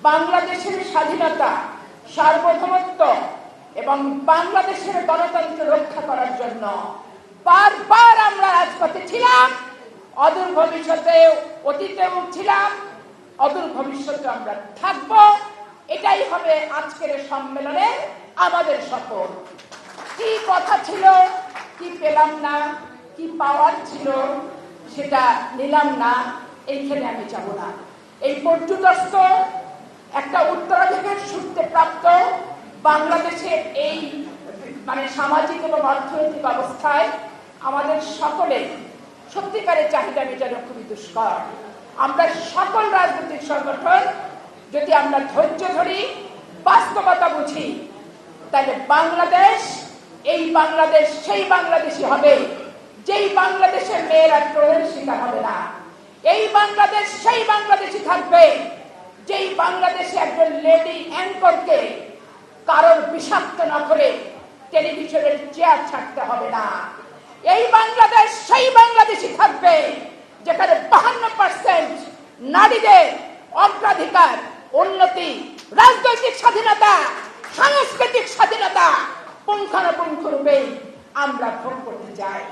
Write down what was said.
বাংলাদেশের স্বাধীনতা, সার্বভৌমত্ব এবং বাংলাদেশের গণতন্ত্র রক্ষা করার জন্য বারবার আমরা রাজপথে ছিলাম, অদূর ভবিষ্যতে অতীতেও ছিলাম, অদূর ভবিষ্যতে আমরা থাকব। এটাই হবে আজকের সম্মেলনে আমাদের শপথ। কি কথা ছিল, কি পেলাম না, কি পাওয়ার ছিল সেটা নিলাম না, এইখানে আমি যাব না। এই পর্যুদস্ত একটা উত্তরাধিকার সূত্রে প্রাপ্ত বাংলাদেশের এই সামাজিক এবং অর্থনৈতিক অবস্থায় আমাদের সকলে সত্যিকারের চাহিদা মেটানো খুবই দুষ্কর। আমরা সকল রাজনৈতিক সংগঠন যদি আমরা ধৈর্য ধরি, বাস্তবতা বুঝি, তাহলে বাংলাদেশ, এই বাংলাদেশ সেই বাংলাদেশই হবে যেই বাংলাদেশের মেয়েরা ট্রোলের শিকার হবে না। এই বাংলাদেশ সেই বাংলাদেশই থাকবে যেই বাংলাদেশে একজন লেডি অ্যাঙ্করকে কারোর বিষাক্ত না করে টেলিভিশনের চেয়ার ছাড়তে হবে না। এই বাংলাদেশ সেই বাংলাদেশই থাকবে যেখানে 52% নারীদের অগ্রাধিকার, উন্নতি, রাজনৈতিক স্বাধীনতা, সাংস্কৃতিক স্বাধীনতা পুঙ্খানুপুঙ্খরূপে আমরা ভোগ করতে চাই।